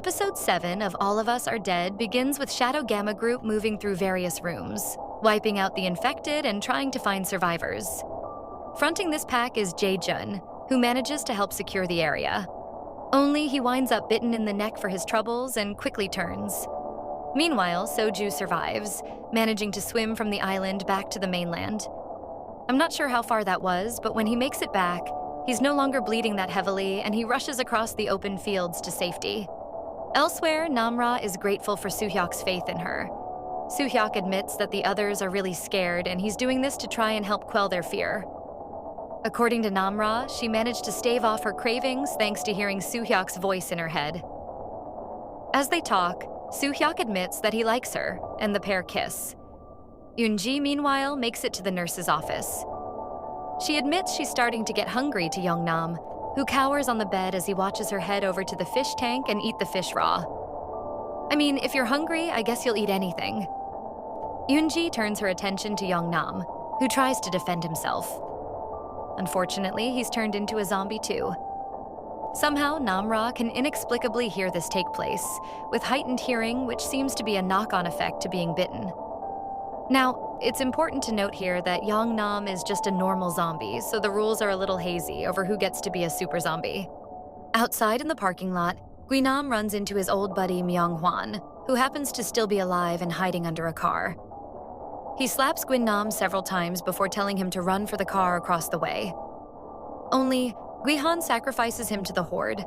Episode 7 of All of Us Are Dead begins with Shadow Gamma Group moving through various rooms, wiping out the infected and trying to find survivors. Fronting this pack is Jae-jun, who manages to help secure the area. Only he winds up bitten in the neck for his troubles and quickly turns. Meanwhile, Soju survives, managing to swim from the island back to the mainland. I'm not sure how far that was, but when he makes it back, he's no longer bleeding that heavily and he rushes across the open fields to safety. Elsewhere, Namra is grateful for Soo-hyuk's faith in her. Soo-hyuk admits that the others are really scared and he's doing this to try and help quell their fear. According to Namra, she managed to stave off her cravings thanks to hearing Soo-hyuk's voice in her head. As they talk, Soo-hyuk admits that he likes her, and the pair kiss. Yoon-ji, meanwhile, makes it to the nurse's office. She admits she's starting to get hungry to Young-nam, who cowers on the bed as he watches her head over to the fish tank and eat the fish raw. I mean, if you're hungry, I guess you'll eat anything. Yoon-ji turns her attention to Young-nam, who tries to defend himself. Unfortunately, he's turned into a zombie too. Somehow, Namra can inexplicably hear this take place, with heightened hearing, which seems to be a knock-on effect to being bitten. Now, it's important to note here that Young-nam is just a normal zombie, so the rules are a little hazy over who gets to be a super zombie. Outside in the parking lot, Guinam runs into his old buddy Myung-hwan, who happens to still be alive and hiding under a car. He slaps Guinam several times before telling him to run for the car across the way. Only, Guihan sacrifices him to the horde,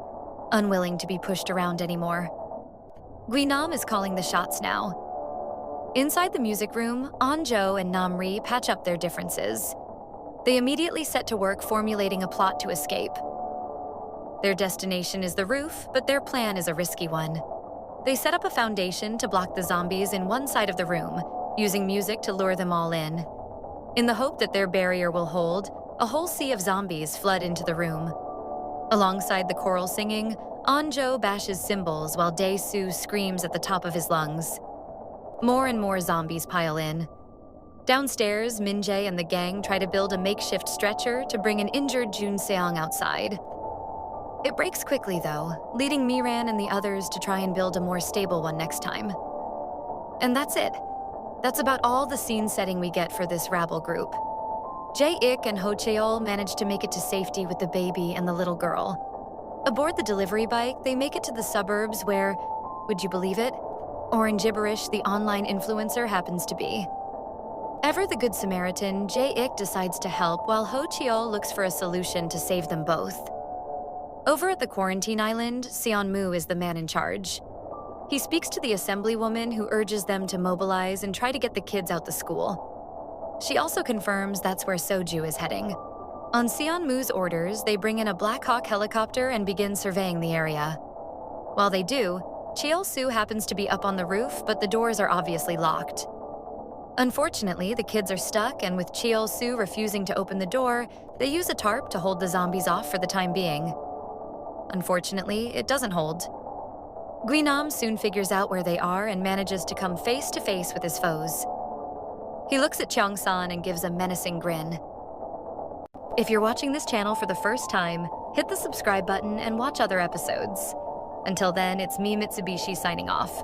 unwilling to be pushed around anymore. Guinam is calling the shots now. Inside the music room, An-jo and Namri patch up their differences. They immediately set to work formulating a plot to escape. Their destination is the roof, but their plan is a risky one. They set up a foundation to block the zombies in one side of the room, using music to lure them all in. In the hope that their barrier will hold, a whole sea of zombies flood into the room. Alongside the choral singing, An-jo bashes cymbals while Dae-soo screams at the top of his lungs. More and more zombies pile in. Downstairs, Min-jae and the gang try to build a makeshift stretcher to bring an injured Jun Seong outside. It breaks quickly, though, leading Miran and the others to try and build a more stable one next time. And that's it. That's about all the scene setting we get for this rabble group. Jae-ik and Ho Cheol manage to make it to safety with the baby and the little girl. Aboard the delivery bike, they make it to the suburbs where, would you believe it, or in gibberish, the online influencer happens to be. Ever the Good Samaritan, Jae-ik decides to help while Ho Cheol looks for a solution to save them both. Over at the quarantine island, Seon-moo is the man in charge. He speaks to the assemblywoman who urges them to mobilize and try to get the kids out the school. She also confirms that's where Soju is heading. On Seon-moo's orders, they bring in a Black Hawk helicopter and begin surveying the area. While they do, Cheol-soo happens to be up on the roof, but the doors are obviously locked. Unfortunately, the kids are stuck, and with Cheol-soo refusing to open the door, they use a tarp to hold the zombies off for the time being. Unfortunately, it doesn't hold. Guinam soon figures out where they are and manages to come face to face with his foes. He looks at Cheong-san and gives a menacing grin. If you're watching this channel for the first time, hit the subscribe button and watch other episodes. Until then, it's me, Mitsubishi, signing off.